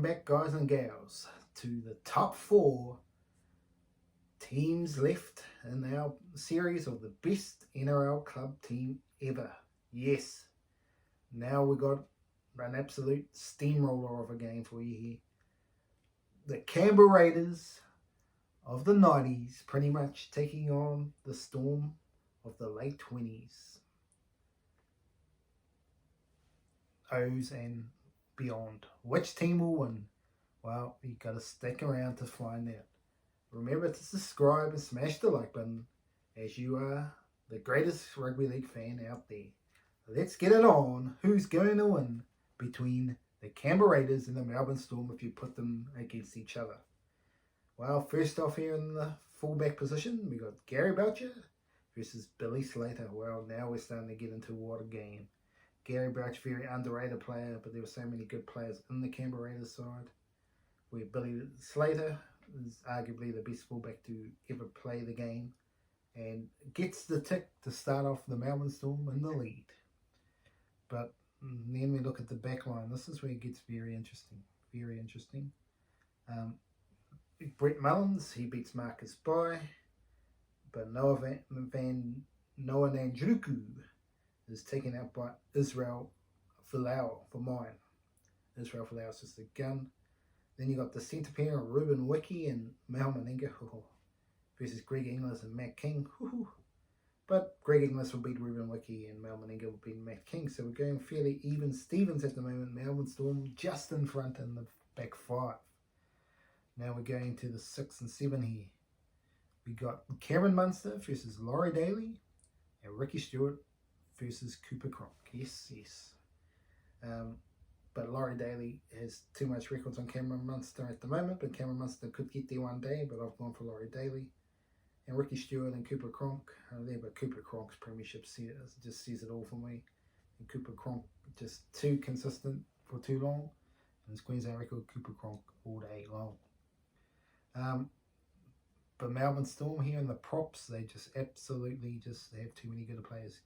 Welcome back, guys and gals, to the top 4 teams left in our series of the best NRL club team ever. Yes, now we got an absolute steamroller of a game for you here. The Canberra Raiders of the 90s pretty much taking on the Storm of the late 20s. O's and beyond. Which team will win? Well, you got to stick around to find out. Remember to subscribe and smash the like button, as you are the greatest rugby league fan out there. Let's get it on. Who's going to win between the Canberra Raiders and the Melbourne Storm if you put them against each other? Well, first off here in the fullback position, we got Gary Boucher versus Billy Slater. Well, now we're starting to get into what a game. Gary Boucher, very underrated player, but there were so many good players in the Canberra Raiders side. Where Billy Slater is arguably the best fullback to ever play the game and gets the tick to start off the Melbourne Storm in the lead. But then we look at the back line. This is where it gets very interesting. Very interesting. Brett Mullins, he beats Marcus Bai, but Noah Nandruku is taken out by Israel Folau for mine. Israel Folau is just a gun. Then you got the centre pair of Ruben Wiki and Mal Meninga versus Greg Inglis and Matt King. But Greg Inglis will beat Ruben Wiki and Mal Meninga will beat Matt King. So we're going fairly even Stevens at the moment. Melbourne Storm just in front in the back 5. Now we're going to the 6 and 7 here. We got Cameron Munster versus Laurie Daly and Ricky Stewart versus Cooper Cronk. Yes. But Laurie Daly has too much records on Cameron Munster at the moment, but Cameron Munster could get there one day, but I've gone for Laurie Daly. And Ricky Stewart and Cooper Cronk are there, but Cooper Cronk's premiership just says it all for me. And Cooper Cronk just too consistent for too long. And it's Queensland record, Cooper Cronk all day long. But Melbourne Storm here in the props, they just absolutely just have too many good players.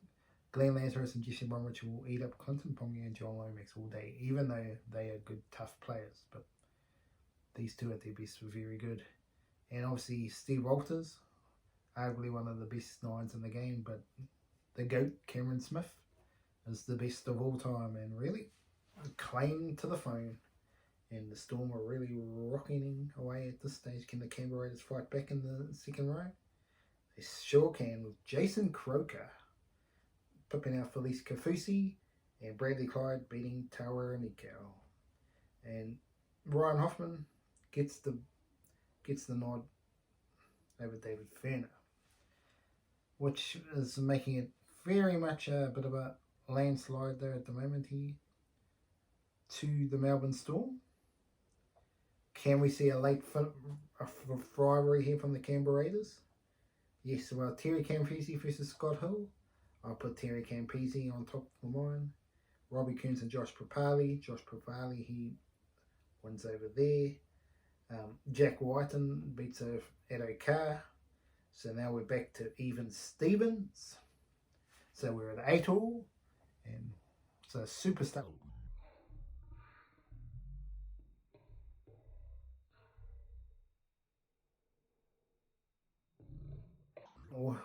Glenn Lazarus and Jesse Bromwich will eat up Clinton Ponga and John Lomax all day, even though they are good, tough players. But these two at their best were very good. And obviously Steve Walters, arguably one of the best 9s in the game, but the GOAT, Cameron Smith, is the best of all time and really claim to the throne. And the Storm are really rocking away at this stage. Can the Canberra Raiders fight back in the second row? They sure can, with Jason Croker pipping out Felice Kafusi and Bradley Clyde beating Taura Nikau. And Ryan Hoffman gets the nod over David Ferner, which is making it very much a bit of a landslide there at the moment here to the Melbourne Storm. Can we see a late rivalry here from the Canberra Raiders? Yes, well, Terry Campese versus Scott Hill. I'll put Terry Campese on top for mine. Robbie Kearns and Josh Papali. Josh Papali, he wins over there. Jack Whiten beats Edo Carr. So now we're back to even Stevens. So we're at 8 all. And so superstar.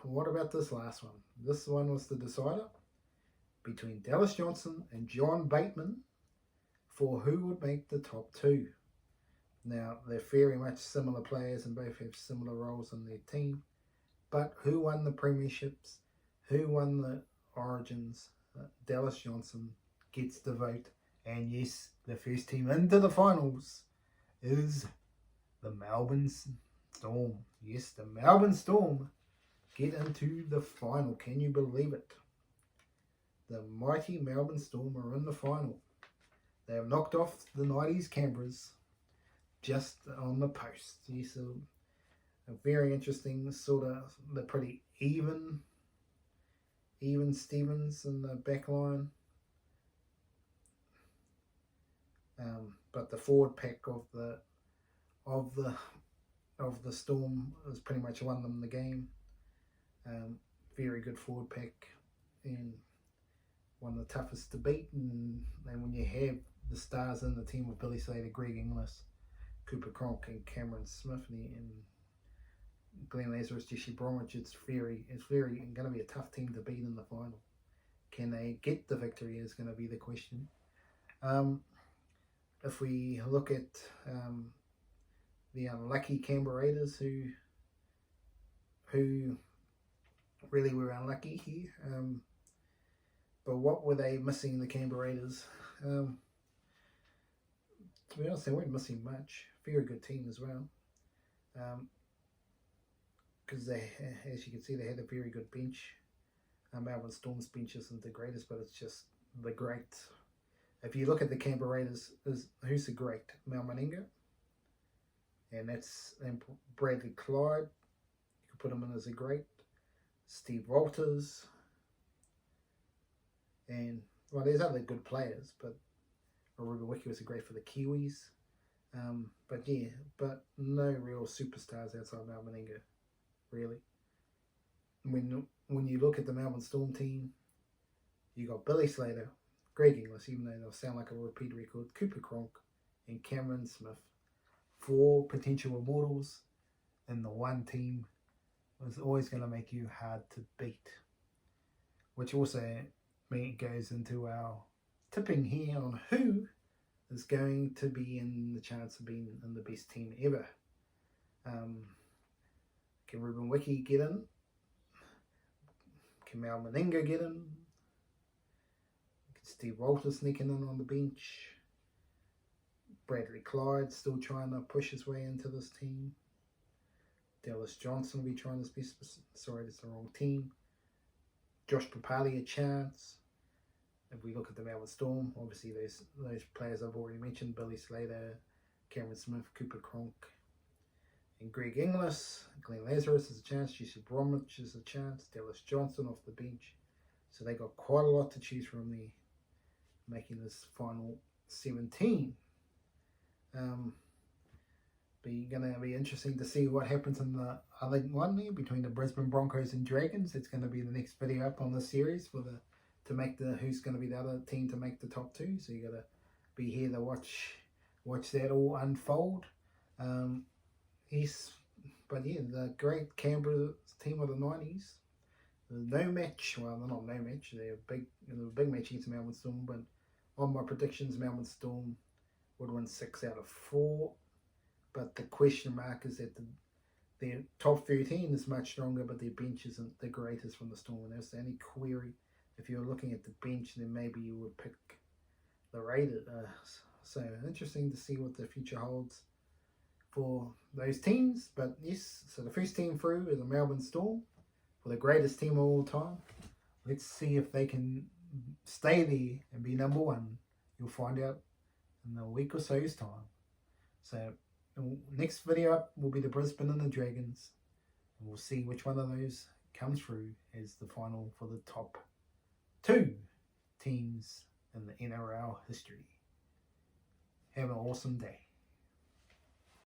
What about this last one? This one was the decider between Dallas Johnson and John Bateman for who would make the top 2. Now, they're very much similar players and both have similar roles in their team. But who won the premierships? Who won the Origins? Dallas Johnson gets the vote. And yes, the first team into the finals is the Melbourne Storm. Yes, the Melbourne Storm get into the final. Can you believe it? The mighty Melbourne Storm are in the final. They have knocked off the 90s Canberras just on the post. Yes, a very interesting sort of, they're pretty even Stevens in the back line. But the forward pack of the Storm has pretty much won them the game. Very good forward pack and one of the toughest to beat. And when you have the stars in the team with Billy Slater, Greg Inglis, Cooper Cronk, and Cameron Smith, and Glenn Lazarus, Jesse Bromwich. It's very going to be a tough team to beat in the final. Can they get the victory is going to be the question. If we look at the unlucky Canberra Raiders, who really were unlucky here, but what were they missing, the Canberra Raiders? To be honest, they weren't missing much. Very good team as well. Because they, as you can see, they had a very good bench. Melbourne Storm's bench isn't the greatest, but it's just the great. If you look at the Canberra Raiders, who's the great? Mal Meninga, and Bradley Clyde. You could put him in as a great. Steve Walters, and well, there's other good players, but Ruben Wiki was great for the Kiwis. But no real superstars outside Mal Meninga, really. When you look at the Melbourne Storm team, you got Billy Slater, Greg Inglis, even though they'll sound like a repeat record, Cooper Cronk, and Cameron Smith. 4 potential immortals in the one team was always going to make you hard to beat. Which also goes into our tipping here on who is going to be in the chance of being in the best team ever. Can Ruben Wiki get in? Can Mal Meninga get in? Can Steve Walters sneak in on the bench? Bradley Clyde still trying to push his way into this team. Dallas Johnson will be trying his best. Sorry, that's the wrong team. Josh Papali a chance. If we look at the Melbourne Storm, obviously those players I've already mentioned: Billy Slater, Cameron Smith, Cooper Cronk, and Greg Inglis. Glenn Lazarus is a chance. Jesse Bromwich is a chance. Dallas Johnson off the bench. So they got quite a lot to choose from there, making this final 17. Be going to be interesting to see what happens in the other one there between the Brisbane Broncos and Dragons. It's going to be the next video up on the series for who's going to be the other team to make the top 2. So you got to be here to watch that all unfold. The great Canberra team of the 90s. No match. Well, they're not no match. They're a big match against Melbourne Storm. But on my predictions, Melbourne Storm would win 6 out of 4. But the question mark is that their top 13 is much stronger, but their bench isn't the greatest from the Storm. And that's the only query. If you're looking at the bench, then maybe you would pick the Raiders. So interesting to see what the future holds for those teams. But yes, so the first team through is the Melbourne Storm, for the greatest team of all time. Let's see if they can stay there and be number 1. You'll find out in a week or so's time. So next video up will be the Brisbane and the Dragons, and we'll see which one of those comes through as the final for the top 2 teams in the NRL history. Have an awesome day.